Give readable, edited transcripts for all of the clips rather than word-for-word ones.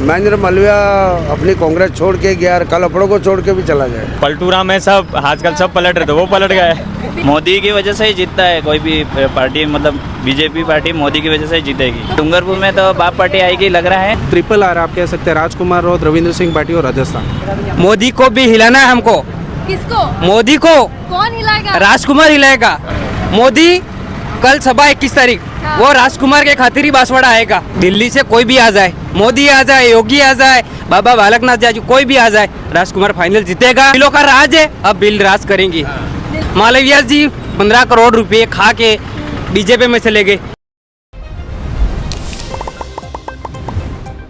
महेंद्र मालवीय अपनी कांग्रेस छोड़ के गया, कल अपनों को छोड़ के भी चला जाए। पलटूरा में सब आजकल सब पलट रहे थे, वो पलट गए। मोदी की वजह से ही जीतता है कोई भी पार्टी, मतलब बीजेपी पार्टी मोदी की वजह से ही जीतेगी। डूंगरपुर में तो बाप पार्टी आएगी लग रहा है। ट्रिपल आर आप कह सकते हैं, राजकुमार राउत, रविंद्र सिंह पाटिल और राजस्थान। मोदी को भी हिलाना है हमको। किसको? मोदी को। कौन हिलाएगा? राजकुमार हिलाएगा। मोदी कल सभा 21 तारीख, वो राजकुमार के खातिर ही बांसवाड़ा आएगा। दिल्ली से कोई भी आ जाए, मोदी आ जाए, योगी आ जाए, बाबा बालकनाथ जाए, कोई भी आ जाए, राजकुमार फाइनल जीतेगा। बिलों का राज है, अब बिल राज करेंगी। मालवीय जी 15 करोड़ रुपए खा के बीजेपी में चले गए।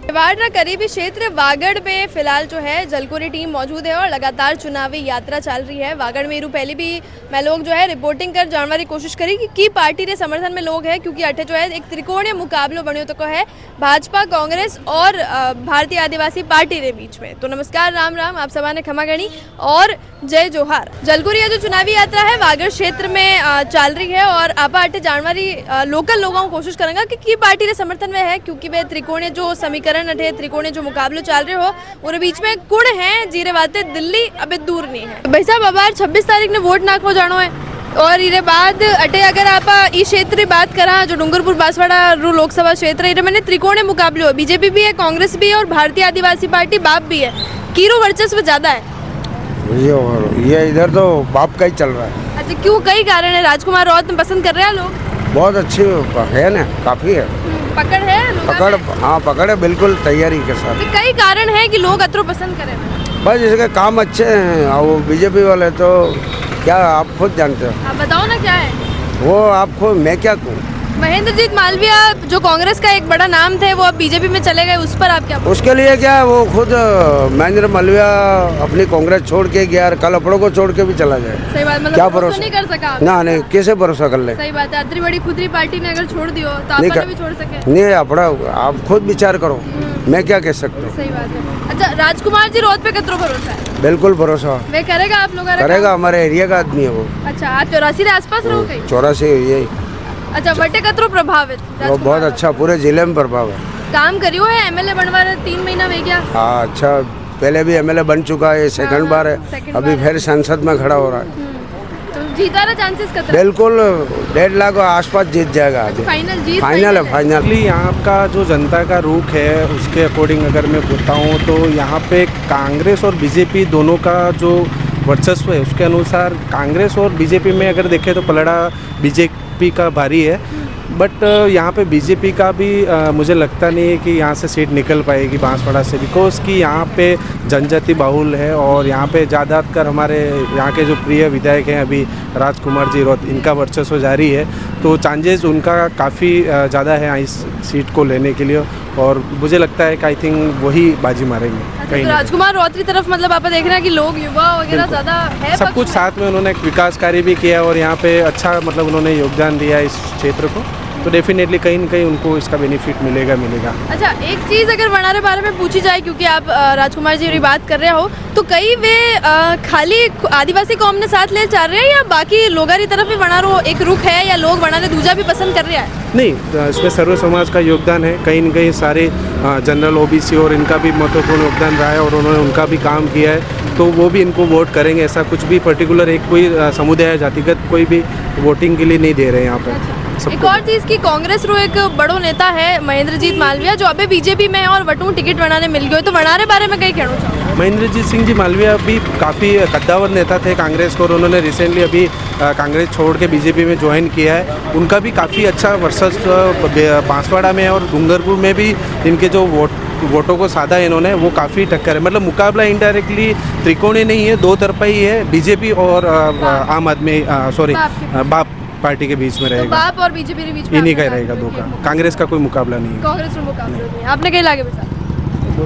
मेवाड़ करीबी क्षेत्र वागड़ में फिलहाल जो है जलकुरी टीम मौजूद है और लगातार चुनावी यात्रा चल रही है। वागड़ में पहले भी मैं लोग जो है रिपोर्टिंग कर जानने की कोशिश करी कि पार्टी के समर्थन में लोग हैं, क्योंकि अठे जो है एक त्रिकोणीय मुकाबलो बनो तो है भाजपा, कांग्रेस और भारतीय आदिवासी पार्टी के बीच में। तो नमस्कार, राम राम, आप सभा ने क्षमा गणी और जय जोहार। जलकुरी जो चुनावी यात्रा है वागड़ क्षेत्र में चल रही है और आप अठे जानवारी लोकल लोगों को कोशिश करेंगे कि पार्टी के समर्थन में है, क्योंकि वे त्रिकोणीय जो समीकरण अठे त्रिकोणीय जो मुकाबलो चल रहे हो और बीच में कुड़ है जीरे बातें दिल्ली अभी दूर नहीं है। भाई साहब अब 26 तारीख ने वोट नाखो जानो है और इरे बाद अटे अगर आप ई क्षेत्र की बात करा जो डूंगरपुर बांसवाड़ा लोकसभा क्षेत्र है, मैंने त्रिकोणीय मुकाबले हो, बीजेपी भी है, कांग्रेस भी है और भारतीय आदिवासी पार्टी बाप भी है। किरो वर्चस्व ज्यादा है? ये इधर तो बाप का ही चल रहा है। अच्छा, क्यों? कई कारण है। राजकुमार राउत में पसंद कर रहे हैं लोग? बहुत अच्छी है ना, काफी है। पकड़ है लोगों पकड़, में? हाँ पकड़ है, बिल्कुल तैयारी के साथ। अच्छा, कई कारण है कि लोग अत्रो पसंद करें। बस इसके काम अच्छे हैं और वो बीजेपी वाले तो क्या आप खुद जानते हो। आप बताओ ना क्या है वो आपको, मैं क्या कहूँ। महेंद्रजीत मालवीय जो कांग्रेस का एक बड़ा नाम थे वो अब बीजेपी में चले गए, उस पर आप क्या? उसके लिए क्या है, वो खुद महेंद्र मालवीय अपनी कांग्रेस छोड़ के गया, कल अपनों को छोड़ के भी चला जाए। सही बात, मतलब क्या भरोसा नहीं कर सका? ना नहीं, कैसे भरोसा कर ले। सही बात है, इतनी बड़ी खुदरी पार्टी ने अगर छोड़ दियो तो आप भी छोड़ सके नहीं। अपना आप खुद विचार करो, मैं क्या कह सकता हूँ। सही बात है। अच्छा, राजकुमार जी राउत पे कितना भरोसा है? बिल्कुल भरोसा वे करेगा, आप लोग करेगा, हमारे एरिया का आदमी है वो। अच्छा, आप 84 के आसपास रहो कहीं? 84 यही। अच्छा, बटे कतरो प्रभावित? वो बहुत अच्छा, पूरे जिले में प्रभाव है। काम करियो है, एमएलए बनवा रहे 3 महीना में क्या? हाँ अच्छा, पहले भी एमएलए बन चुका है, सेकंड बार है, अभी फिर संसद में खड़ा हो रहा है। तो जीता रहा चांसेस कितना? बिल्कुल 1.5 लाख आसपास जीत जाएगा। फाइनल जीत? फाइनल है, फाइनल। यहाँ का जो जनता का रुख है उसके अकॉर्डिंग अगर मैं बताऊँ तो यहाँ पे कांग्रेस और बीजेपी दोनों का जो वर्चस्व है उसके अनुसार कांग्रेस और बीजेपी में अगर देखें तो पलड़ा बीजेपी का भारी है। बट यहाँ पे बीजेपी का भी मुझे लगता नहीं है कि यहाँ से सीट निकल पाएगी बांसवाड़ा से, बिकॉज कि यहाँ पे जनजाति बाहुल है और यहाँ पे ज़्यादातर हमारे यहाँ के जो प्रिय विधायक हैं अभी राजकुमार जी राउत, इनका वर्चस्व जारी है, तो चांसेस उनका काफ़ी ज़्यादा है इस सीट को लेने के लिए और मुझे लगता है कि आई थिंक वही बाजी मारेंगे। तो राजकुमार राउत की तरफ मतलब आप देख रहे हैं कि लोग युवा वगैरह ज़्यादा है, सब कुछ साथ में उन्होंने एक विकास कार्य भी किया और यहाँ पे अच्छा मतलब उन्होंने योगदान दिया इस क्षेत्र को, तो डेफिनेटली कहीं न कहीं उनको इसका बेनिफिट मिलेगा। अच्छा, एक चीज़ अगर वनारे बारे में पूछी जाए, क्योंकि आप राजकुमार जी की बात कर रहे हो, तो कई वे खाली आदिवासी कौम ने साथ ले जा रहे हैं या बाकी लोगों की तरफ भी वनारो एक रुख है या लोग वनारे दूजा भी पसंद कर रहे हैं? नहीं, इसमें सर्व समाज का योगदान है, कहीं न कहीं सारे जनरल ओबीसी और इनका भी महत्वपूर्ण योगदान रहा है और उन्होंने उनका भी काम किया है, तो वो भी इनको वोट करेंगे। ऐसा कुछ भी पर्टिकुलर एक कोई समुदाय जातिगत कोई भी वोटिंग के लिए नहीं दे रहे हैं यहाँ पर। एक और चीज़ की कांग्रेस रो एक बड़ो नेता है महेंद्रजीत मालवीय जो अभी बीजेपी में है और वटू टिकट बनाने मिल गए, तो वनारे बारे में कहीं कहना चाहूँ? महेंद्रजीत सिंह जी मालवीय भी काफ़ी कद्दावर नेता थे कांग्रेस को और उन्होंने रिसेंटली अभी कांग्रेस छोड़ के बीजेपी में ज्वाइन किया है। उनका भी काफ़ी अच्छा वर्चस्व बांसवाड़ा में और डूंगरपुर में भी इनके जो वोटों को साधा है इन्होंने, वो काफ़ी टक्कर है। मतलब मुकाबला इनडायरेक्टली त्रिकोणीय नहीं है, दो तरफा ही है, बीजेपी और आम आदमी बाप पार्टी के बीच में रहेगा। तो बाप और बीजेपी के बीच में इन्हीं का रहेगा, दो का। कांग्रेस का कोई मुकाबला नहीं है। कांग्रेस में मुकाबला नहीं है। आपने कहीं लागे बेटा?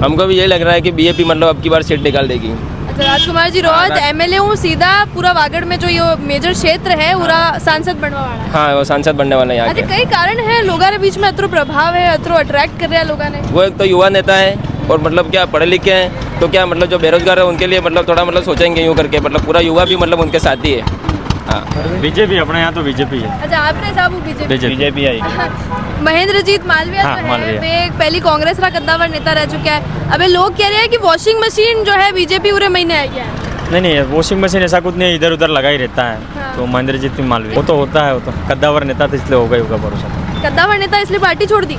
हमको भी यही लग रहा है कि बीजेपी मतलब अब की बार सीट निकाल देगी। अच्छा, राजकुमार जी राउत एमएलए हूँ, सीधा पूरा वागड़ में जो ये मेजर क्षेत्र है पूरा सांसद बनने वाला है। हाँ, वो सांसद बनने वाला है यहाँ अच्छा, के। कई कारण है लोगों के बीच में अत्रो प्रभाव है, अत्रो अट्रैक्ट कर रहे हैं लोगों ने। वो एक तो युवा नेता है और मतलब क्या पढ़े लिखे हैं, तो क्या मतलब जो बेरोजगार है उनके लिए मतलब थोड़ा मतलब सोचेंगे यूँ करके, मतलब पूरा युवा भी मतलब उनके साथ ही है। बीजेपी अपने यहाँ तो बीजेपी है। अच्छा आपने साहब वो बीजेपी बीजेपी आएगी। महेंद्रजीत मालविया हाँ, जो है मालविया। वे पहली कांग्रेस का कद्दावर नेता रह चुका है। अबे लोग कह रहे हैं कि वॉशिंग मशीन जो है बीजेपी पूरे महीने आई है। नहीं वॉशिंग मशीन ऐसा कुछ नहीं, इधर उधर लगा ही रहता है। हाँ। तो महेंद्रजीत मालवीय वो तो होता है, वो तो कद्दावर नेता था इसलिए होगा ही होगा भरोसा। कद्दावर नेता इसलिए पार्टी छोड़ दी।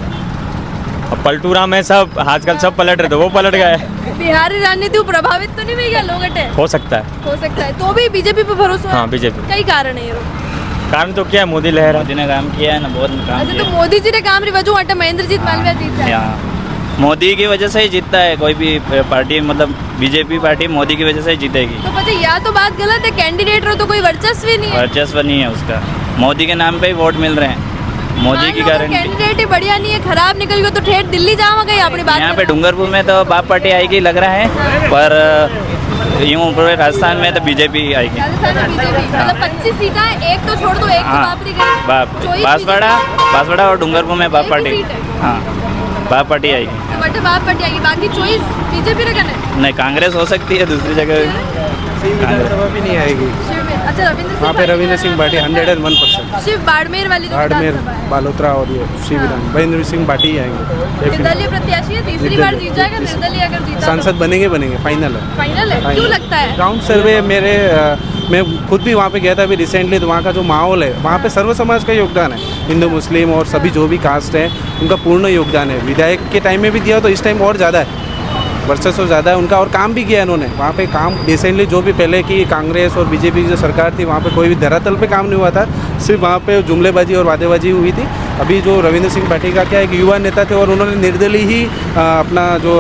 अब पलटू राम है सब, आजकल सब पलट रहे थे, वो पलट गए। बिहारी राजनीति प्रभावित तो नहीं हुई क्या लोग हटे? हो सकता है। हो सकता है, तो भी बीजेपी पे भरोसा है? हाँ बीजेपी। कई कारण है ये। कारण तो क्या है, मोदी लहर है। मोदी ने काम किया है ना, बहुत काम अच्छा किया तो मोदी जी ने काम रिवाजू हटे महेंद्रजीत मालविया जीत है। जाए। हाँ, मोदी की वजह से ही जीतता है कोई भी पार्टी, मतलब बीजेपी पार्टी मोदी की वजह से ही जीतेगी। तो पता या तो बात गलत है, कैंडिडेट रहो तो कोई वर्चस्व ही नहीं है। वर्चस्व नहीं है उसका, मोदी के नाम पे ही वोट मिल रहे हैं, मोदी की गारंटी। कैंडिडेट ही बढ़िया नहीं है, खराब निकल गया तो ठेठ दिल्ली जावा गई अपनी बात। यहाँ पे डूंगरपुर में तो बाप पार्टी आएगी लग रहा है, पर यूँ पूरे राजस्थान में तो बीजेपी आएगी। राजस्थान में बीजेपी मतलब 25 सीटें हैं, एक तो छोड़ दो, एक तो हाँ, बाप नहीं गई। बाप चौबीस बांसवाड़ा और डूंगरपुर में बाप एक पार्टी। सीट है। हाँ, बाप पार्टी आएगी। तो बट बाप पार्टी आएगी, बाकी चॉइस बीजेपी ने करना नहीं, कांग्रेस हो सकती है दूसरी जगह। विधानसभा भी नहीं आएगी अच्छा रविंद्र वहाँ पे। सिंह रविंद्र सिंह भाटी 101%। शिव बाड़मेर वाली जो बाड़मेर, विधानसभा है। बालोतरा और ये श्री विधान महेंद्र सिंह भाटी ही आएंगे definitely। निर्दलीय प्रत्याशी है, तीसरी बार जीत जाएगा निर्दलीय अगर जीता। सांसद बनेंगे फाइनल है। फाइनल है, क्यों लगता है? ग्राउंड सर्वे मैं खुद भी वहाँ पे गया था अभी रिसेंटली, तो वहाँ का जो माहौल है, वहाँ पे सर्व समाज का योगदान है, हिंदू मुस्लिम और सभी जो भी कास्ट है उनका पूर्ण योगदान है। विधायक के टाइम में भी दिया तो इस टाइम और ज़्यादा है, वर्चस्व ज़्यादा है उनका, और काम भी किया है इन्होंने वहाँ पे। काम रिसेंटली जो भी पहले की कांग्रेस और बीजेपी की जो सरकार थी वहाँ पे कोई भी धरातल पे काम नहीं हुआ था, सिर्फ वहाँ पे जुमलेबाजी और वादेबाजी हुई थी। अभी जो रविंद्र सिंह भाटी का क्या एक युवा नेता थे और उन्होंने निर्दलीय ही अपना जो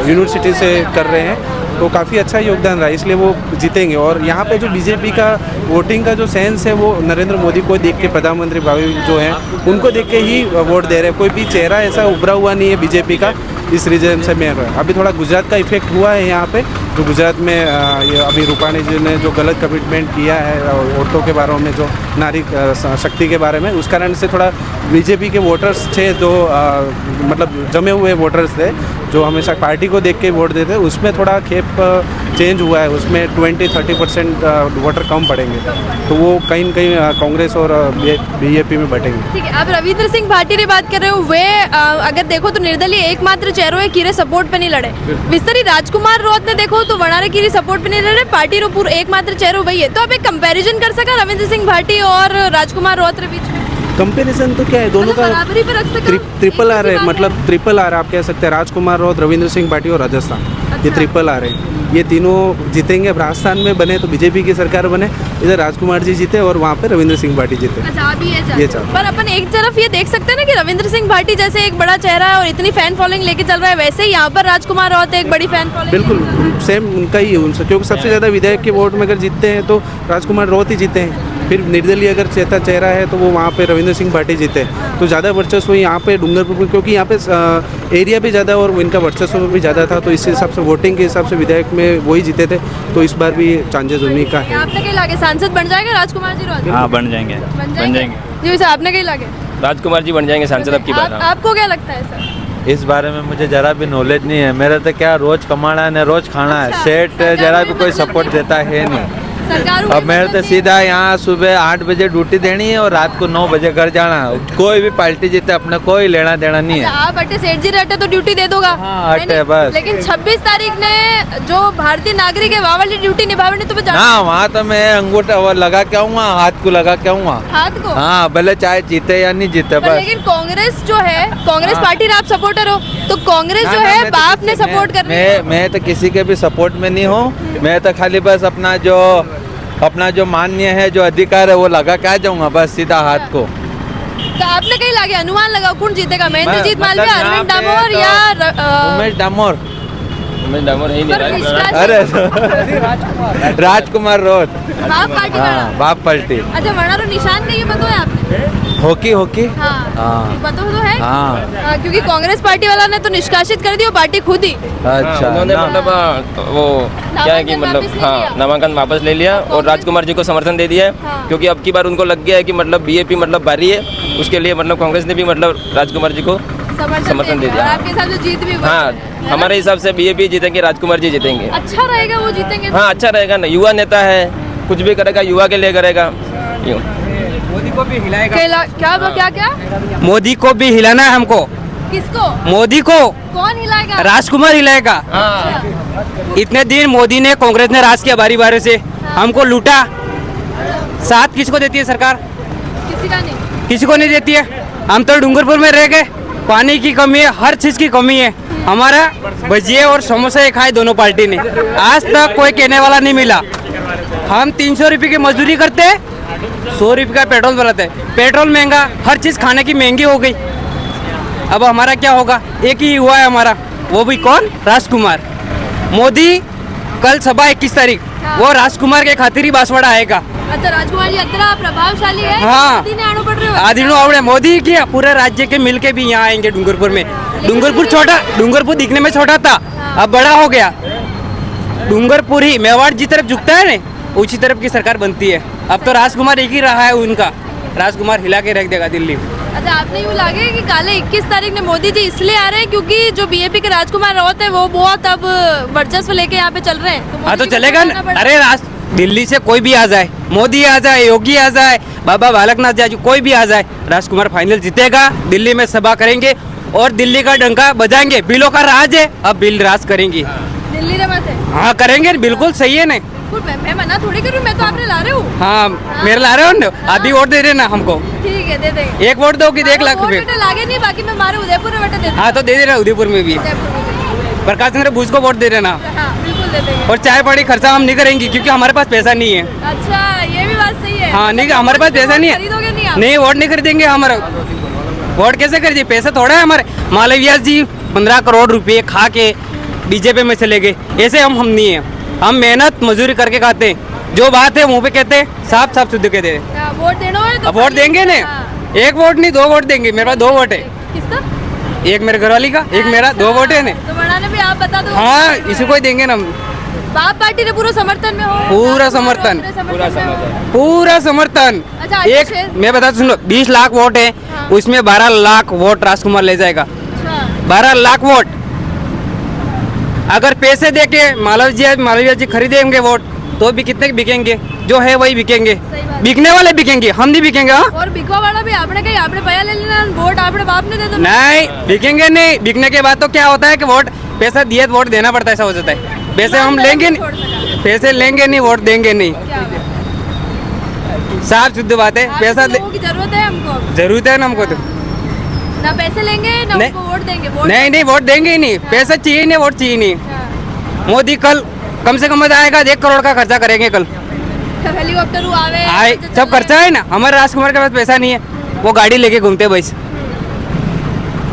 यूनिवर्सिटी से कर रहे हैं, तो काफ़ी अच्छा योगदान रहा, इसलिए वो जीतेंगे। और यहाँ पे जो बीजेपी का वोटिंग का जो सेंस है वो नरेंद्र मोदी को देख के, प्रधानमंत्री भावी जो हैं उनको देख के ही वोट दे रहे हैं। कोई भी चेहरा ऐसा उभरा हुआ नहीं है बीजेपी का इस रीजन से। मैं अभी थोड़ा गुजरात का इफेक्ट हुआ है यहाँ पे, तो गुजरात में ये अभी रूपाणी जी ने जो गलत कमिटमेंट किया है औरतों के बारे में, जो नारी शक्ति के बारे में, उस कारण से थोड़ा बीजेपी के वोटर्स थे जो मतलब जमे हुए वोटर्स थे जो हमेशा पार्टी को देख के वोट देते, उसमें थोड़ा खेप चेंज हुआ है। उसमें 20-30% वोटर कम पड़ेंगे, तो वो कहीं न कहीं कांग्रेस और बीजेपी में बटेंगे। ठीक है, आप रविंद्र सिंह भाटी की बात कर रहे हो, वे अगर देखो तो निर्दलीय एकमात्र चेहरो है कीरे सपोर्ट पे नहीं लड़े। विस्तरी राजकुमार रोत ने देखो तो वनारे कीरी सपोर्ट पे नहीं लड़े, पार्टी रो पूरा एकमात्र चेहरो वही है। तो आप एक कंपैरिजन कर सका रविंद्र सिंह भाटी और राजकुमार रोत के बीच में? कंपैरिजन तो क्या है, दोनों का बराबरी पे रख सका? ट्रिपल आर है, मतलब ट्रिपल आर आप कह सकते हैं। राजकुमार राउत, रविंद्र सिंह भाटी और राजस्थान, ये ट्रिपल आर है। ये तीनों जीतेंगे। अब राजस्थान में बने तो बीजेपी की सरकार बने, इधर राजकुमार जी जीते और वहाँ पे रविंद्र सिंह भाटी जीते। अच्छा, आप ये ये चाहते। पर अपन एक तरफ ये देख सकते हैं ना कि रविंद्र सिंह भाटी जैसे एक बड़ा चेहरा है और इतनी फैन फॉलोइंग लेके चल रहा है, वैसे ही यहाँ पर राजकुमार राउत एक बड़ी फैन फॉलोइंग। बिल्कुल सेम उनका ही है उनसे, क्योंकि सबसे ज़्यादा विधायक के वोट में अगर जीतते हैं तो राजकुमार राउत ही जीते हैं। फिर निर्दलीय अगर चेहरा है तो वो वहाँ पे रविंद्र सिंह भाटी जीते। तो ज़्यादा वर्चस्व यहाँ पे डूंगरपुर में, क्योंकि यहाँ पे एरिया भी ज़्यादा और इनका वर्चस्व भी ज़्यादा था, तो इस हिसाब से वोटिंग के हिसाब से विधायक में वही जीते थे। तो इस बार भी चांसेस उन्हीं का है। आपने कहीं लागे सांसद बन जाएगा राजकुमार जी राउत? हाँ, बन जाएंगे। जी सर, आपने कहीं लागे राजकुमार जी बन जाएंगे सांसद अब की बात। आपको क्या लगता है सर? इस बारे में मुझे जरा भी नॉलेज नहीं है। मेरा तो क्या रोज कमाना है न रोज खाना है। अच्छा, सेठ सरकार जरा में भी कोई मतलब सपोर्ट नहीं है। देता है नहीं। सरकार अब मेरे तो सीधा यहाँ सुबह 8 बजे ड्यूटी देनी है और रात को 9 बजे घर जाना है। कोई भी पार्टी जीते अपना कोई लेना देना नहीं है। आप अटे सेठ जी रहते तो ड्यूटी दे दोगा। हाँ, है अटे नहीं? बस। लेकिन 26 तारीख ने जो भारतीय नागरिक है वहाँ वाली ड्यूटी निभावनी तो ना वहाँ तो मैं अंगूठा वो लगा के आऊँगा, हाथ को लगा के आऊँगा। हाथ को? हाँ, भले चाहे जीते या नहीं जीते पर बस। लेकिन कांग्रेस जो है, कांग्रेस हाँ। पार्टी आप सपोर्टर हो, तो कांग्रेस जो है मैं तो बाप ने किसी- सपोर्ट कर रही है। मैं तो किसी के भी सपोर्ट में नहीं हूँ। मैं तो खाली बस अपना जो मान्य है, जो अधिकार है वो लगा के आ जाऊंगा बस सीधा हाथ को। तो आपने कहीं लागे अनुमान लगाओ कौन जीतेगा, महेंद्रजीत मतलब मालविया, यहाँ अरविंद पे डामोर तो या उमेश डामोर। डामोर ही पर विश्वास- अरे राजकुमार राउत। बाप पार्टी हाँ, का? बाप पलटी। अच्छा, वनारो निशान का ये पता है आपने? हॉकी हाँ, हाँ। पता तो है। हाँ। क्योंकि कांग्रेस पार्टी वाला ने तो निष्कासित कर दी वो पार्टी खुद ही। अच्छा उन्होंने ना- मतलब वो क्या है कि नामांकन मतलब वापस ले हाँ लिया। नामांकन वापस ले लिया और राजकुमार जी को समर्थन दे दिया है। हाँ। क्योंकि अब की बार उनको लग गया है कि मतलब बीजेपी मतलब भारी है, उसके लिए मतलब कांग्रेस ने भी मतलब राजकुमार जी को समर्थन दे दिया। और आपके हिसाब से जीत भी हुई हाँ, है। हमारे हिसाब से बीजेपी जीतेंगे, राजकुमार जी जीतेंगे। अच्छा रहेगा वो जीतेंगे तो? हाँ, अच्छा रहेगा ना, युवा नेता है, कुछ भी करेगा युवा के लिए करेगा यूँ। मोदी को भी हिलाएगा, क्या क्या मोदी को भी हिलाना है हमको, किसको? मोदी को कौन हिलाएगा? राजकुमार हिलाएगा। इतने दिन मोदी ने कांग्रेस ने राज किया बारी बारी से, हमको लूटा। साथ किसको देती है सरकार? किसी का नहीं। किसी को नहीं देती है। हम तो डूंगरपुर में रह गए, पानी की कमी है, हर चीज की कमी है। हमारा भजिए और समोसे खाए दोनों पार्टी ने, आज तक कोई कहने वाला नहीं मिला। हम 300 रुपये की मजदूरी करते, 100 रुपये का पेट्रोल भराते, पेट्रोल महंगा, हर चीज खाने की महंगी हो गई। अब हमारा क्या होगा? एक ही हुआ है हमारा, वो भी कौन? राजकुमार। मोदी कल सभा 21 तारीख, वो राजकुमार के खातिर ही बांसवाड़ा आएगा। अच्छा, राजकुमार जी इतना प्रभावशाली है, हाँ। मोदी ने आना पड़ रहे हो। आदिनो आवड़े मोदी की पूरे राज्य के मिलके भी यहाँ आएंगे डूंगरपुर में। डूंगरपुर छोटा, डूंगरपुर दिखने में छोटा था, अब बड़ा हो गया। डूंगरपुर ही मेवाड़ जी तरफ झुकता है ना, उसी तरफ की सरकार बनती है। अब तो राजकुमार एक ही रहा है उनका, राजकुमार हिला के रख देगा दिल्ली। अच्छा, आपने यूँ लगे कि काले 21 तारीख ने मोदी जी इसलिए आ रहे हैं क्योंकि जो बीजेपी के राजकुमार रावत है वो बहुत अब वर्चस्व लेके यहाँ पे चल रहे हैं, हाँ तो चलेगा ना। अरे दिल्ली से कोई भी आ जाए, मोदी आ जाए, योगी आ जाए, बाबा बालकनाथ जी, कोई भी आ जाए, राजकुमार फाइनल जीतेगा। दिल्ली में सभा करेंगे और दिल्ली का डंका बजाएंगे। बिलों का राज है, अब बिल राज करेंगे। दिल्ली रे मत है। हाँ करेंगे, बिल्कुल सही है ना। मैं मना थोड़ी करूँ, मैं तो आपने ला रहे हूँ। हाँ मेरे ला रहे हो ना, अभी वोट दे देना हमको। ठीक है, दे देंगे। एक वोट दोगी तो 1 लाख रुपए। लागे नहीं, बाकी मैं मारे उदयपुर में बेटा दे। हाँ तो दे देना, उदयपुर में भी प्रकाश चंद्र भूज को वोट दे देना। हाँ बिल्कुल दे देंगे। और चाय पानी खर्चा हम नहीं करेंगे क्योंकि हमारे पास पैसा नहीं है। अच्छा, ये भी बात सही है। हाँ नहीं, हमारे पास पैसा नहीं है। खरीदोगे नहीं आप? नहीं, वोट नहीं खरीदेंगे। हमारा वोट कैसे खरीदे? पैसा थोड़ा है हमारे। मालवीय जी 15 करोड़ रुपए खा के बीजेपी में चले गए, ऐसे हम नहीं है। हम मेहनत मजदूरी करके खाते हैं, जो बात है मुंह पे कहते हैं, साफ साफ शुद्ध कहते हैं। हाँ, वोट देना है तो अब वोट देंगे ना, हाँ। 1 वोट नहीं 2 वोट देंगे। मेरे पास 2 वोट है, किसका? एक मेरे घरवाली का, एक मेरा, 2 वोट है ना। तो बढ़ाने भी आप बता दो। हाँ इसी को ही देंगे ना। बाप पार्टी ने पूरा समर्थन में हो? पूरा समर्थन, पूरा समर्थन। अच्छा, एक मैं बता सुनो, 20 लाख वोट है, उसमें 12 लाख वोट राजकुमार ले जाएगा। 12 लाख वोट। अगर पैसे देके मालवीय जी खरीदेंगे वोट तो भी कितने बिकेंगे? जो है वही बिकेंगे, बिकने वाले बिकेंगे, हम नहीं बिकेंगे। हाँ और बिकवा वाला भी आपने कहीं आपने पया ले लेना, वोट आपने बाप ने दे दो। नहीं बिकेंगे नहीं। बिकने के बाद तो क्या होता है कि वोट पैसा दिए तो वोट देना पड़ता है, ऐसा हो जाता है। पैसे हम लेंगे नहीं, पैसे लेंगे नहीं, वोट देंगे नहीं। साफ शुद्ध बात है। पैसा लोगों की जरूरत है हमको, जरूरत है ना हमको तो। ना पैसे लेंगे ना नहीं। उनको वोट देंगे। नहीं नहीं, वोट देंगे ही नहीं। पैसा चाहिए नहीं, वोट चाहिए नहीं। मोदी कल कम से कम आएगा 1 करोड़ का खर्चा करेंगे कल। हेलीकॉप्टर आवे आए सब खर्चा है ना। हमारे राजकुमार के पास पैसा नहीं है, वो गाड़ी लेके घूमते बस।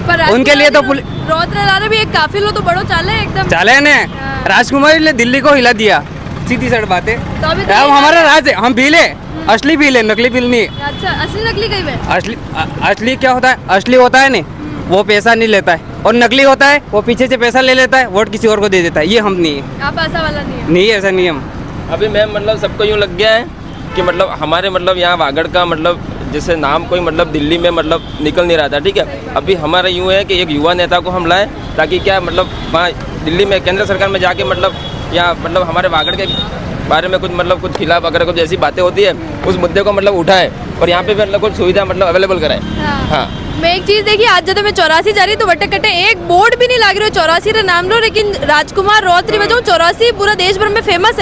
पर उनके लिए तो रोत्र भी एक काफिलो तो बड़ो चाले एकदम चाले ने। राजकुमार ने दिल्ली को हिला दिया, सीधी सड़ बात है। तो अभी तो अब हमारा राज है, हम बिल है, असली बिल है, नकली बिल नहीं है। अच्छा, असली नकली कहीं में? असली क्या होता है? असली होता है ना, वो पैसा नहीं लेता है, और नकली होता है वो पीछे से पैसा ले लेता है, वोट किसी और को दे देता है। ये हम नहीं है। आप ऐसा वाला नहीं है? नहीं, ऐसा नहीं हम। अभी मैम मतलब सबको यूँ लग गया है कि मतलब हमारे मतलब यहाँ वागड़ का मतलब जैसे नाम कोई मतलब दिल्ली में मतलब निकल नहीं रहा था, ठीक है। अभी हमारा यूँ है कि एक युवा नेता को हम लाएं ताकि क्या मतलब वहाँ दिल्ली में केंद्र सरकार में जाके मतलब यहाँ मतलब हमारे वागड़ के बारे में कुछ खिलाफ अगर कुछ ऐसी बातें होती है उस मुद्दे को मतलब उठाए और यहाँ पे भी मतलब कुछ सुविधा मतलब अवेलेबल कराए। हाँ मैं एक चीज देखी, आज जब मैं 84 जा रही तो बटे कटे एक बोर्ड भी नहीं लग रही 84 रे नाम लो, लेकिन राजकुमार रोत्री वजह 84 पूरा देश भर में फेमस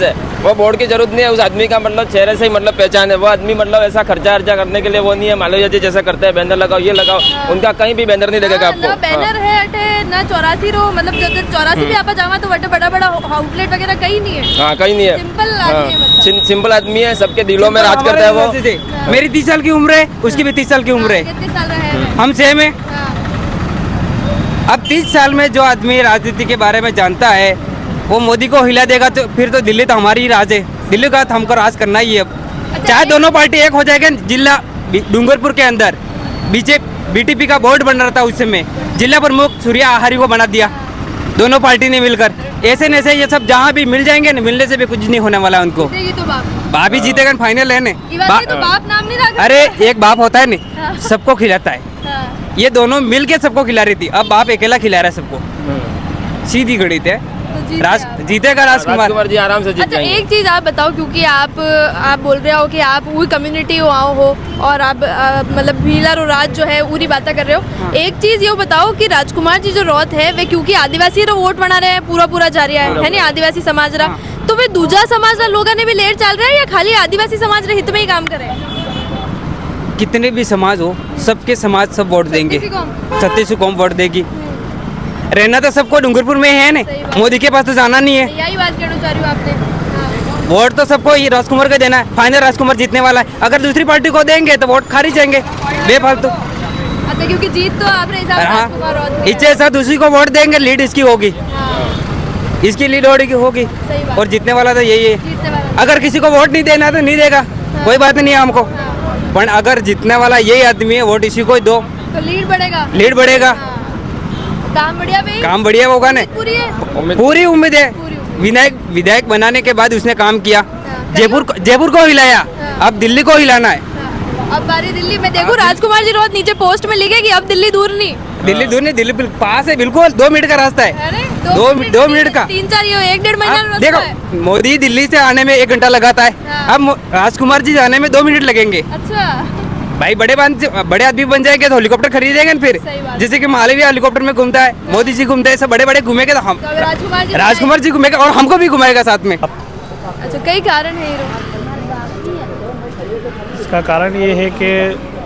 है। वो बोर्ड की जरूरत नहीं है, उस आदमी का मतलब चेहरे से ही मतलब पहचान है। वो आदमी मतलब ऐसा खर्चा करने के लिए वो नहीं है। मालवीय जी जैसा करते हैं, बैनर लगाओ ये लगाओ, उनका कहीं भी बैनर नहीं लगेगा आपको। ना बैनर है अटे ना 84 रो, मतलब जब 84 भी आप जावा तो बटे बड़ा बड़ा आउटलेट वगैरह कहीं नहीं है। हाँ कहीं नहीं है, सिंपल आदमी है, मतलब सिंपल आदमी है, सबके दिलों में राज करता है वो। मेरी 30 साल की उम्र है, उसकी भी 30 साल की उम्र है, कितने साल रहे हैं? हम सेम है। अब 30 साल में जो आदमी राजनीति के बारे में जानता है वो मोदी को हिला देगा तो फिर तो दिल्ली तो हमारी ही राज है। दिल्ली का तो हमको राज करना ही है। अब चाहे दोनों पार्टी एक हो जाएगा। जिला डूंगरपुर के अंदर बीटीपी का बोर्ड बन रहा था, उस समय जिला प्रमुख सूर्या आहारी को बना दिया दोनों पार्टी ने मिलकर। ऐसे न ऐसे ये सब जहाँ भी मिल जाएंगे न, मिलने से भी कुछ नहीं होने वाला उनको। तो बाप ही जीतेगा, फाइनल है तो बाप नाम नहीं रखा। अरे एक बाप होता है न, सबको खिलाता है। ये दोनों मिल के सबको खिला रही थी, अब बाप अकेला खिला रहा है सबको। सीधी गणित है, तो जीत जीतेगा राजकुमार। राजकुमार जी आराम से जीत अच्छा जाएंगे। एक चीज आप बताओ, क्योंकि आप बोल रहे हो कि आप वही कम्युनिटी हो और आप मतलब भीलर और राज जो है उरी बातें कर रहे हो। एक चीज ये बताओ कि राजकुमार जी जो रौत है वे क्योंकि आदिवासी रो वोट बना रहे हैं पूरा जा रहा है ना, आदिवासी समाज रहा, तो वे दूजा समाज लोगों ने भी लेट चल रहा है या खाली आदिवासी समाज रे हित में ही काम करे? कितने भी समाज हो, सबके समाज सब वोट देंगे, छत्तीस कौम वोट देगी। रहना तो सबको डूंगरपुर में है ना, सही बात। मोदी के पास तो जाना नहीं है। यही बात कहना चाह रही हूँ आपने। हाँ। वोट तो सबको ये राजकुमार को देना है, फाइनल राजकुमार जीतने वाला है। अगर दूसरी पार्टी को देंगे तो वोट खारिज जाएंगे बेफालतू। अच्छा, क्योंकि जीत तो आपने हिसाब से हाँ, राजकुमार रौत है। इससे साथ दूसरी को वोट देंगे, लीड इसकी होगी, हाँ, इसकी लीड होगी सही बात। और जीतने वाला तो यही है। जीतने वाला। अगर किसी को वोट नहीं देना तो नहीं देगा, कोई बात नहीं है हमको, पर अगर जीतने वाला यही आदमी है, वोट इसी को ही दो, तो लीड बढ़ेगा। लीड बढ़ेगा। हाँ। काम बढ़िया भाई, काम बढ़िया होगा ना, पूरी है। पूरी उम्मीद है। पूरी उम्मीद। विधायक बनाने के बाद उसने काम किया, हाँ। जयपुर को हिलाया, हाँ। अब दिल्ली को हिलाना है। हाँ। अब बारी दिल्ली में देखो, राजकुमार जी रौत नीचे पोस्ट में लिखेगी अब दिल्ली दूर नहीं। दिल्ली दूर नहीं, दिल्ली पास है, बिल्कुल 2 मिनट का रास्ता है। अरे 2 मिनट का। 3-4 ये 1-1.5 महीना अब रास्ता है। देखो, मोदी दिल्ली से आने में 1 घंटा लगाता है, हाँ। अब राजकुमार जी जाने में 2 मिनट लगेंगे। अच्छा, भाई बड़े आदमी बन जाएंगे तो हेलीकॉप्टर खरीदेंगे ना फिर, सही बात। जैसे कि मालवीय हेलीकॉप्टर में घूमता है, मोदी जी घूमते हैं, सब बड़े घूमेंगे तो हम तो अब राजकुमार जी घूमेगा और हमको भी घुमाएगा साथ में। अच्छा, कई कारण है हीरो। इसका कारण ये है कि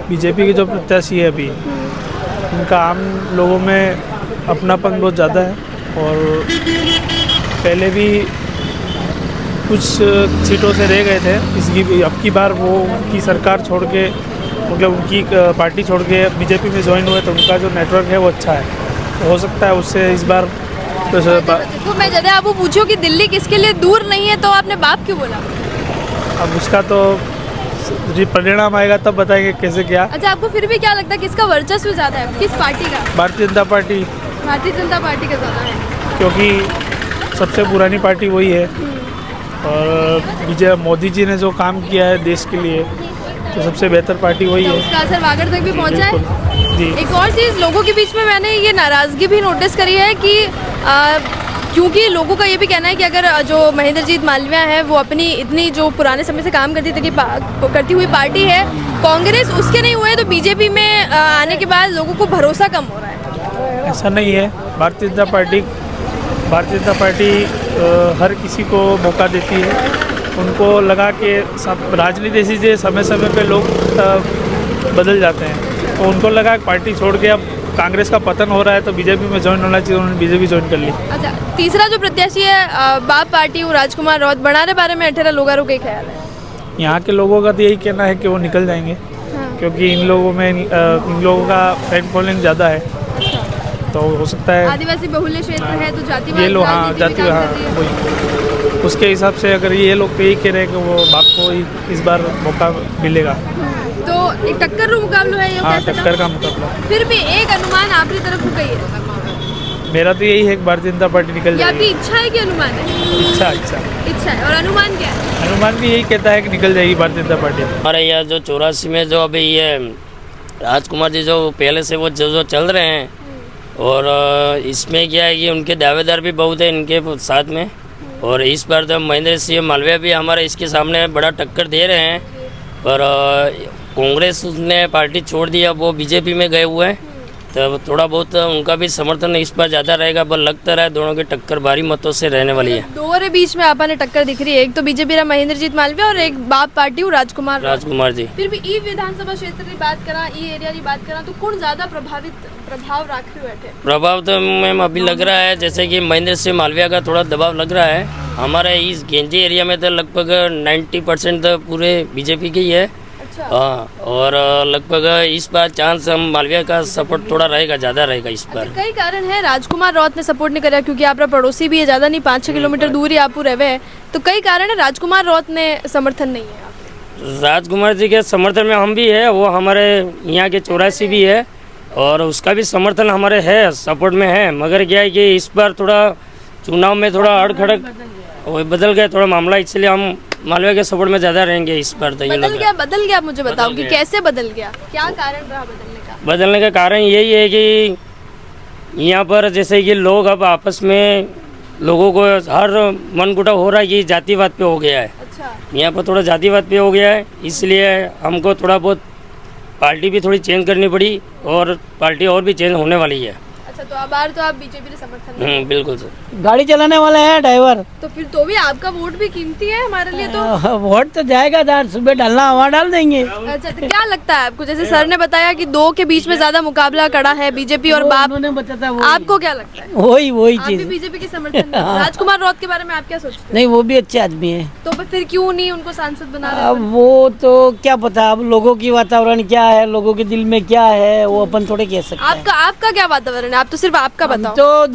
बीजेपी के जो प्रत्याशी है अभी, उनका आम लोगों में अपनापन बहुत ज़्यादा है और पहले भी कुछ सीटों से रह गए थे। इसकी अब की बार वो उनकी सरकार छोड़ के, मतलब उनकी पार्टी छोड़ के बीजेपी में ज्वाइन हुए, तो उनका जो नेटवर्क है वो अच्छा है, तो हो सकता है उससे इस बार तो मैं जब आपको पूछूं कि दिल्ली किसके लिए दूर नहीं है तो आपने बाप क्यों बोला? अब उसका तो परिणाम आएगा तब बताएंगे कैसे क्या। अच्छा, आपको फिर भी क्या लगता है किसका वर्चस्व ज्यादा है, किस पार्टी का? भारतीय जनता पार्टी, भारतीय जनता पार्टी का ज्यादा है, क्योंकि सबसे पुरानी पार्टी वही है और मोदी जी ने जो काम किया है देश के लिए, तो सबसे बेहतर पार्टी वही तो है। उसका असर वागड़ तक भी पहुंचा है। बिल्कुल जी। एक और चीज़, लोगों के बीच में मैंने ये नाराज़गी भी नोटिस करी है कि क्योंकि लोगों का ये भी कहना है कि अगर जो महेंद्रजीत मालवीय है वो अपनी इतनी जो पुराने समय से काम करती थी करती हुई पार्टी है, कांग्रेस उसके नहीं हुए, तो बीजेपी में आने के बाद लोगों को भरोसा कम हो रहा है। ऐसा नहीं है, भारतीय जनता पार्टी हर किसी को मौका देती है। उनको लगा कि राजनीति ऐसी है, समय समय पे लोग बदल जाते हैं, तो उनको लगा पार्टी छोड़ के अब कांग्रेस का पतन हो रहा है तो बीजेपी में ज्वाइन होना चाहिए, उन्होंने बीजेपी ज्वाइन कर ली। अच्छा, तीसरा जो प्रत्याशी है बाप पार्टी, वो राजकुमार रौत बनाने बारे में 18 लोगों का ख्याल है? यहाँ के लोगों का तो यही कहना है कि वो निकल जाएंगे। हाँ। क्योंकि इन लोगों का फैन फॉलोइंग ज़्यादा है, तो हो सकता है आदिवासी बहुल्य क्षेत्र है तो जातिवाद ये लोग, हाँ राजनीति भी जाति, काम हाँ कर रही है। वही उसके हिसाब से अगर ये लोग तो यही कह रहे हैं कि वो बाप को इस बार मौका मिलेगा। तो एक टक्कर रू मुकाबला है ये, हाँ, कह सकते टक्कर हो? का मुकाबला। फिर भी एक अनुमान आपकी तरफ हो गई है, मेरा तो यही है कि भारतीय जनता पार्टी निकल ये आपकी जाएगी। इच्छा है कि अनुमान है? इच्छा है, और अनुमान क्या है? अनुमान भी यही कहता है कि निकल जाएगी भारतीय जनता पार्टी। हमारे यहाँ जो 84 में जो अभी ये राजकुमार जी जो पहले से वो जो चल रहे हैं, और इसमें क्या है कि उनके दावेदार भी बहुत है इनके साथ में, और इस बार तो महेंद्र सिंह मालवीय भी हमारे इसके सामने बड़ा टक्कर दे रहे हैं। पर कांग्रेस ने पार्टी छोड़ दिया, वो बीजेपी में गए हुए हैं, तो थोड़ा बहुत उनका भी समर्थन इस बार ज़्यादा रहेगा, पर लगता रहा दोनों की टक्कर भारी मतों से रहने वाली है। दो रे बीच में आपने टक्कर दिख रही है, एक तो बीजेपी रा महेंद्रजीत मालवीय और एक बाप पार्टी राजकुमार जी। फिर भी ई विधानसभा क्षेत्र की बात करा, ई एरिया की बात करा, तो कौन ज्यादा प्रभाव रख रहे बैठे? प्रभाव तो मैम अभी लग रहा है जैसे कि महेंद्र सिंह मालवीय का थोड़ा दबाव लग रहा है। हमारे इस गेंजी एरिया में तो लगभग 90% तो पूरे बीजेपी के ही है। अच्छा। हाँ, और लगभग इस बार चांस हम मालवीय का सपोर्ट थोड़ा रहेगा, ज़्यादा रहेगा इस बार। कई कारण है, राजकुमार रौत ने सपोर्ट नहीं करा क्योंकि आप पड़ोसी भी है, ज्यादा नहीं 5-6 किलोमीटर दूर ही आप रहे हैं, तो कई कारण है राजकुमार रौत ने समर्थन नहीं है। राजकुमार जी के समर्थन में हम भी है, वो हमारे यहाँ के 84 भी है, और उसका भी समर्थन हमारे है, सपोर्ट में है। मगर क्या है कि इस बार थोड़ा चुनाव में थोड़ा अड़खड़क बदल गया थोड़ा मामला, इसलिए हम मालवीय के सपोर्ट में ज़्यादा रहेंगे इस बार। तो बदल गया, आप मुझे बताओ कि कैसे बदल गया, क्या कारण रहा बदलने का? बदलने का कारण यही है कि यहाँ पर जैसे कि लोग अब आपस में लोगों को हर मनमुटाव हो रहा है, ये जातिवाद पे हो गया है। अच्छा, यहाँ पर थोड़ा जातिवाद पे हो गया है, इसलिए हमको थोड़ा बहुत पार्टी भी थोड़ी चेंज करनी पड़ी और पार्टी और भी चेंज होने वाली है। अच्छा, तो अब बार तो आप बीजेपी के समर्थन में, बिल्कुल सर। गाड़ी चलाने वाला है ड्राइवर, तो फिर तो भी आपका वोट भी कीमती है हमारे लिए तो। वोट तो जाएगा यार, सुबह डालना हवा डाल देंगे। अच्छा, तो क्या लगता है आपको, जैसे सर ने बताया कि दो के बीच में ज्यादा मुकाबला कड़ा है, बीजेपी और बाप, उन्होंने बताया वो आपको क्या लगता है? वही आप भी चीज। बीजेपी के समर्थन में? राजकुमार रौत के बारे में आप क्या सोचते हैं? नहीं, वो भी अच्छे आदमी है। तो फिर क्यों नहीं उनको सांसद बना रहे? अब वो तो क्या पता, अब लोगों की वातावरण क्या है, लोगों के दिल में क्या है, वो अपन थोड़े कह सकते हैं। आपका क्या वातावरण है? आप तो सिर्फ आपका बताओ। तो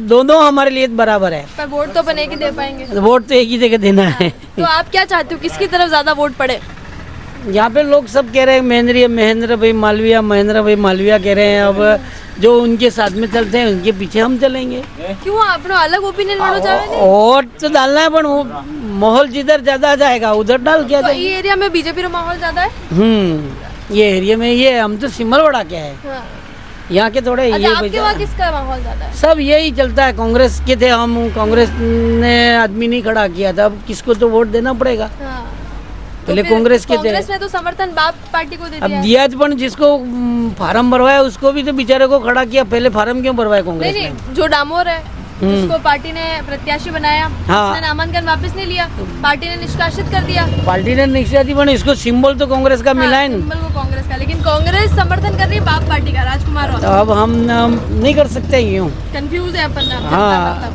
दोनों हमारे लिए बराबर है। पर वोट तो अपन एक ही दे पाएंगे। वोट तो एक ही जगह देना है। तो आप क्या चाहते हो, किसकी तरफ ज्यादा वोट पड़े? यहाँ पे लोग सब कह रहे हैं महेंद्र भाई मालविया कह रहे हैं। अब जो उनके साथ में चलते हैं उनके पीछे हम चलेंगे। क्यों, अपना अलग ओपिनियन वालों चाहे? वोट तो डालना है, पर वो माहौल जिधर ज्यादा आ जाएगा उधर डाल के आ जाएंगे। ये एरिया में बीजेपी का माहौल ज्यादा है। ये एरिया में ये हम तो सिमलवाड़ा के है, हाँ। यहाँ के थोड़े अच्छा, ये आपके वहाँ किसका माहौल ज्यादा है? सब यही चलता है। कांग्रेस के थे हम, कांग्रेस ने आदमी नहीं खड़ा किया था, अब किसको तो वोट देना पड़ेगा। हाँ। पहले तो फिर कांग्रेस के थे। कांग्रेस ने तो समर्थन बाप पार्टी को दे अब दिया है। दिया तो, पर जिसको फार्म भरवाया उसको भी तो बेचारे को खड़ा किया। पहले फार्म क्यों भरवाया कांग्रेस ने? नहीं, जो डामोर है जिसको पार्टी ने प्रत्याशी बनाया, हाँ। उसने नामांकन वापस नहीं लिया, पार्टी ने निष्कासित कर दिया। पार्टी ने निष्कासित बने, इसको सिंबल तो कांग्रेस का मिला है। सिंबल को कांग्रेस का, लेकिन कांग्रेस समर्थन कर रही है बाप पार्टी का, राजकुमार तो रौत। अब हम नहीं कर सकते यूँ। कंफ्यूज है अपन। हाँ,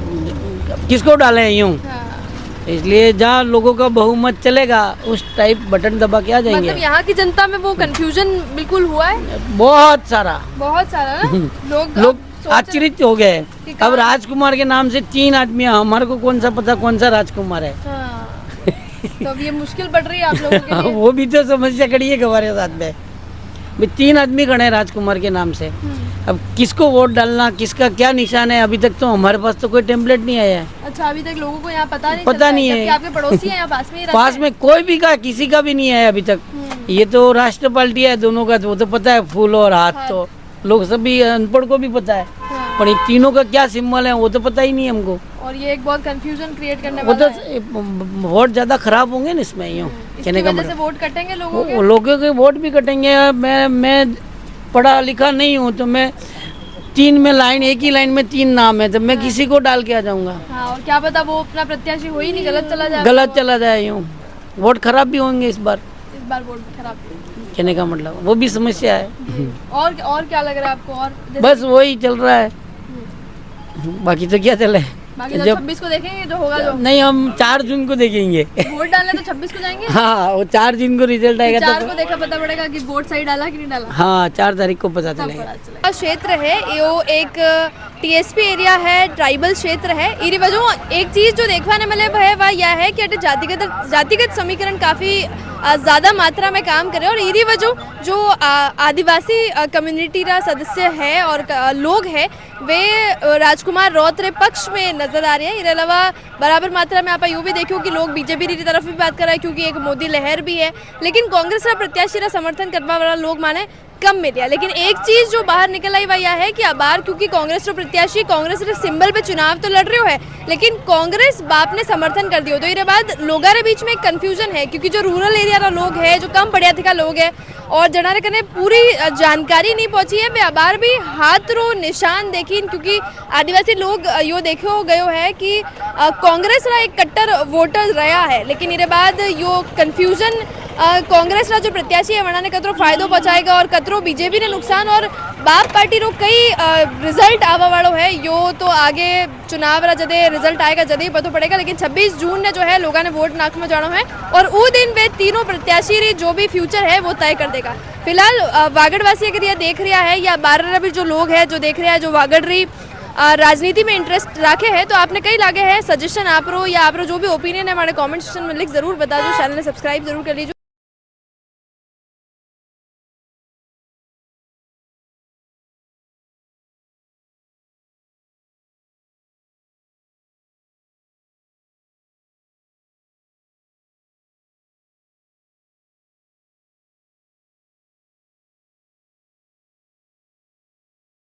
किसको डालें यूँ? इसलिए जहाँ लोगों का बहुमत चलेगा उस टाइप बटन दबा के आ जाएंगे। मतलब यहाँ की जनता में वो कंफ्यूजन बिल्कुल हुआ है, बहुत सारा ना। लोग आश्चर्य हो गए। अब राजकुमार के नाम से 3 आदमी है, हमारे को कौन सा पता कौन सा राजकुमार है। हाँ। तो अब ये मुश्किल पड़ रही है आप लोगों के लिए। वो भी तो समस्या खड़ी है हमारे साथ में। 3 आदमी खड़े हैं राजकुमार के नाम से। अब किसको वोट डालना, किसका क्या निशान है, अभी तक तो हमारे पास तो कोई टेम्पलेट नहीं आया है। अच्छा, अभी तक लोगों को यहाँ पता नहीं है। आपके पड़ोसी हैं यहाँ पास में ही रहते पास में कोई भी का किसी का भी नहीं है अभी तक। ये तो राष्ट्र पार्टी है दोनों का, वो तो पता है फूल और हाथ तो लोग सभी अनपढ़ को भी पता है। पर ये तीनों का क्या सिंबल है वो तो पता ही नहीं हमको। और ये एक बहुत कंफ्यूजन क्रिएट करने वो वाला तो है। वोट ज्यादा खराब होंगे ना इसमें, यूँ कहने का मतलब वोट कटेंगे लोगों के वोट भी कटेंगे। मैं पढ़ा लिखा नहीं हूँ तो मैं 3 में लाइन, एक ही लाइन में 3 नाम है तो मैं किसी को डाल के आ जाऊंगा। हाँ, और क्या पता वो अपना प्रत्याशी हो ही नहीं, गलत चला जाए यूँ वोट खराब भी होंगे इस बार वोट खराब कहने का मतलब वो भी समस्या है। और क्या लग रहा है आपको? और बस वही चल रहा है, बाकी तो क्या चले। बाकी तो 26 को देखेंगे जो होगा। जो नहीं, हम 4 जून को देखेंगे। वोट डालने तो 26 को जाएंगे। हाँ, वो 4 जून को रिजल्ट आएगा 4 को देखा पता पड़ेगा कि वोट सही डाला कि नहीं डाला। हाँ, 4 तारीख को पता चलेगा। क्षेत्र है यो एक टीएसपी एरिया है, ट्राइबल क्षेत्र है। इरी वजह एक चीज जो देखने मिले है वह यह है कि जातिगत समीकरण काफी ज़्यादा मात्रा में काम करे और इरी वजह जो आदिवासी कम्युनिटी का सदस्य है और लोग हैं वे राजकुमार रौत रे पक्ष में नजर आ रहे हैं। इसके अलावा बराबर मात्रा में आप यूँ भी देखो कि लोग बीजेपी की तरफ भी बात कर रहे हैं क्योंकि एक मोदी लहर भी है, लेकिन कांग्रेस का प्रत्याशी का समर्थन करने वाला लोग माने कम मिले। लेकिन एक चीज जो बाहर निकल आई वह यह है कि अबार क्योंकि कांग्रेस का प्रत्याशी कांग्रेस के सिंबल पे चुनाव तो लड़ रहे हो है, लेकिन कांग्रेस बाप ने समर्थन कर दियो। तो इसके बाद लोगों के बीच में एक कंफ्यूजन है क्योंकि जो रूरल एरिया का लोग है, जो कम पढ़िया लिखा लोग है और जनारे कने पूरी जानकारी नहीं पहुंची है, वे अबार भी हाथ रो निशान देखी क्योंकि आदिवासी लोग यो देखो गयो है कि कांग्रेस रा एक कट्टर वोटर रहा है, लेकिन इसके बाद यो कंफ्यूजन कांग्रेस रा जो प्रत्याशी है वना ने कतरो फायदो पहुंचाएगा और कतरो बीजेपी ने नुकसान और बाप पार्टी रो कई रिजल्ट आवा वालों है। यो तो आगे चुनाव रा जदे रिजल्ट आएगा जदे ही पता पड़ेगा, लेकिन 26 जून ने जो है लोगों ने वोट नाक में जाना है और वो दिन वे तीनों प्रत्याशी री जो भी फ्यूचर है वो तय कर देगा। फिलहाल वागड़वासी अगर यह देख रहा है या बारह भी जो लोग है जो देख रहे हैं जो वागड़ रही राजनीति में इंटरेस्ट रखे हैं, तो आपने कई लागे है सजेशन आप रो या आप रो जो भी ओपिनियन है हमारे कमेंट सेक्शन में लिख जरूर बता दो। चैनल ने सब्सक्राइब जरूर कर लीजिए।